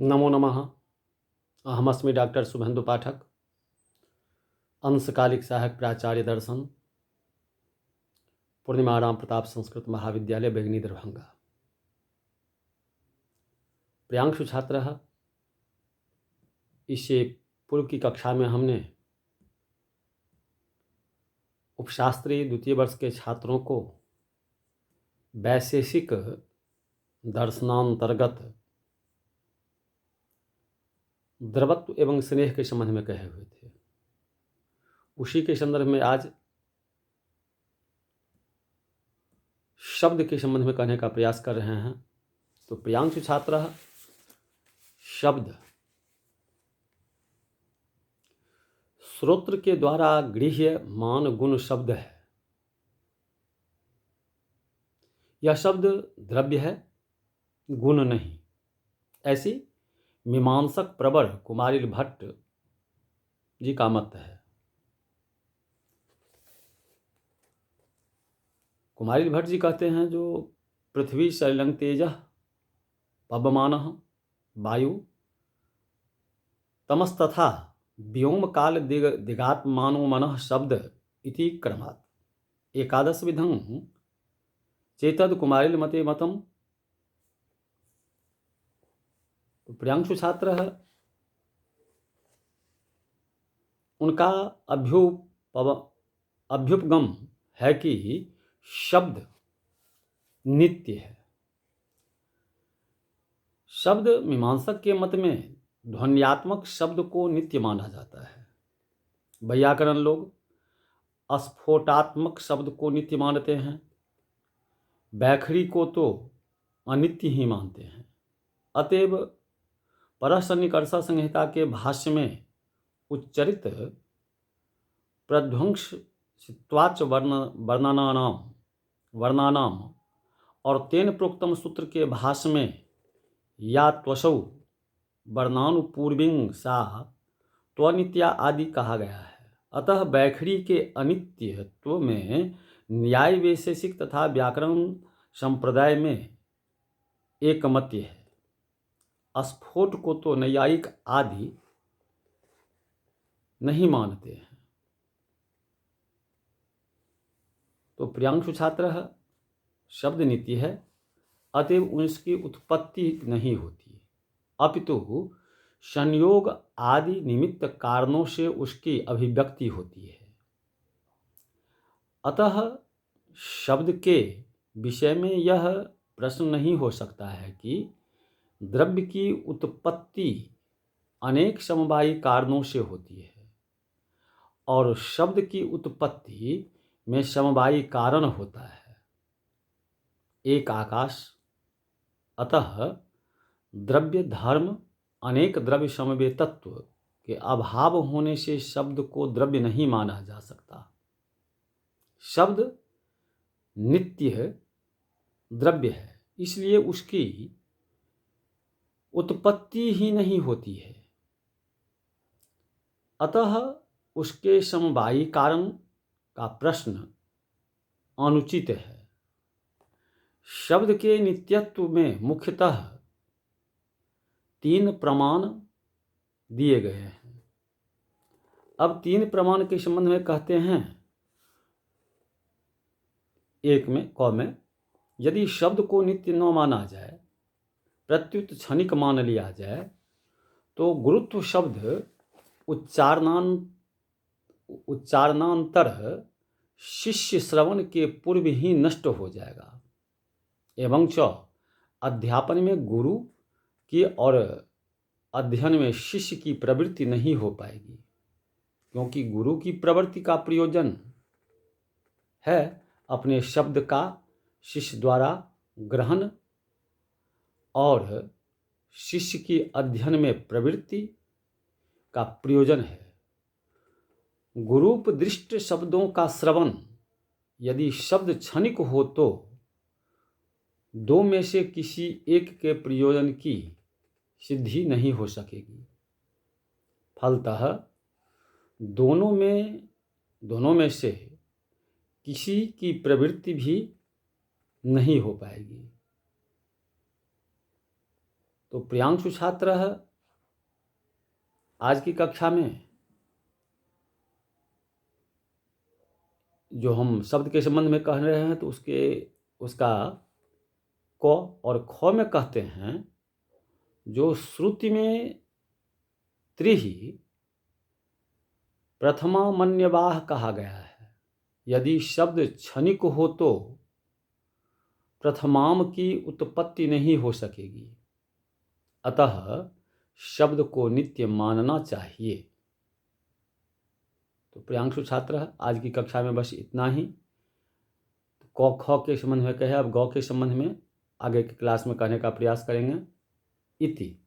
नमो नमः। अहमस्मि डॉक्टर शुभेन्दु पाठक, अंशकालिक सहायक प्राचार्य दर्शन, पूर्णिमाराम प्रताप संस्कृत महाविद्यालय बेगनी दरभंगा। प्रियांशु छात्रः, इससे पूर्व की कक्षा में हमने उपशास्त्री द्वितीय वर्ष के छात्रों को वैशेषिक दर्शनांतर्गत द्रवत्व एवं स्नेह के संबंध में कहे हुए थे। उसी के संदर्भ में आज शब्द के संबंध में कहने का प्रयास कर रहे हैं। तो प्रियांशु छात्र, शब्द श्रोत्र के द्वारा गृह्य मान गुण शब्द है। यह शब्द द्रव्य है, गुण नहीं। ऐसी मीमांसक प्रवर कुमारिल भट्ट जी का मत है। कुमारिल भट्ट जी कहते हैं, जो पृथ्वी सलिलं तेजः पवमानः वायु तमस्तथा व्योम काल दिगात्मानो मनः शब्द इति क्रमात् एकादश विधं चेतद कुमारिल मते मतम। तो प्रियांशु छात्र, उनका अभ्युपगम है कि शब्द नित्य है। शब्द मीमांसक के मत में ध्वन्यात्मक शब्द को नित्य माना जाता है। वैयाकरण लोग स्फोटात्मक शब्द को नित्य मानते हैं। बैखरी को तो अनित्य ही मानते हैं। अतएव परसन्निकर्ष संहिता के भाष्य में उच्चरित प्रध्वंसत्वाच वर्णानाम और तेन प्रोक्तम सूत्र के भाष्य में या त्वसौ वर्णानुपूर्विंग सा त्वनित्या आदि कहा गया है। अतः बैखरी के अनित्यत्व में न्याय वैशेषिक तथा व्याकरण संप्रदाय में एकमत्य है। स्फोट को तो नैयायिक आदि नहीं मानते हैं। तो प्रियांशु छात्र, शब्द नित्य है, अतएव उसकी उत्पत्ति नहीं होती, अपितु संयोग आदि निमित्त कारणों से उसकी अभिव्यक्ति होती है। अतः शब्द के विषय में यह प्रश्न नहीं हो सकता है कि द्रव्य की उत्पत्ति अनेक समवायी कारणों से होती है और शब्द की उत्पत्ति में समवायी कारण होता है, एक आकाश। अतः द्रव्य धर्म अनेक द्रव्य समवेत तत्व के अभाव होने से शब्द को द्रव्य नहीं माना जा सकता। शब्द नित्य द्रव्य है, इसलिए उसकी उत्पत्ति ही नहीं होती है। अतः उसके समवायी कारण का प्रश्न अनुचित है। शब्द के नित्यत्व में मुख्यतः 3 प्रमाण दिए गए हैं। अब 3 प्रमाण के संबंध में कहते हैं। एक में यदि शब्द को नित्य न माना जाए, प्रत्युत क्षणिक मान लिया जाए, तो गुरुत्व शब्द उच्चारणांतर शिष्य श्रवण के पूर्व ही नष्ट हो जाएगा। एवं च अध्यापन में गुरु की और अध्ययन में शिष्य की प्रवृत्ति नहीं हो पाएगी, क्योंकि गुरु की प्रवृत्ति का प्रयोजन है अपने शब्द का शिष्य द्वारा ग्रहण और शिष्य की अध्ययन में प्रवृत्ति का प्रयोजन है। गुरूपदृष्ट शब्दों का श्रवण यदि शब्द क्षणिक हो तो 2 में से किसी एक के प्रयोजन की सिद्धि नहीं हो सकेगी। फलतः दोनों में से किसी की प्रवृत्ति भी नहीं हो पाएगी। तो प्रियांशु छात्र आज की कक्षा में जो हम शब्द के संबंध में कह रहे हैं तो उसका क और ख में कहते हैं, जो श्रुति में त्रिहि प्रथमा मन्यवाह कहा गया है। यदि शब्द क्षणिक हो तो प्रथमाम की उत्पत्ति नहीं हो सकेगी, अतः शब्द को नित्य मानना चाहिए। तो प्रियांशु छात्र आज की कक्षा में बस इतना ही। क ख के संबंध में कहे, अब गौ के संबंध में आगे की क्लास में कहने का प्रयास करेंगे। इति।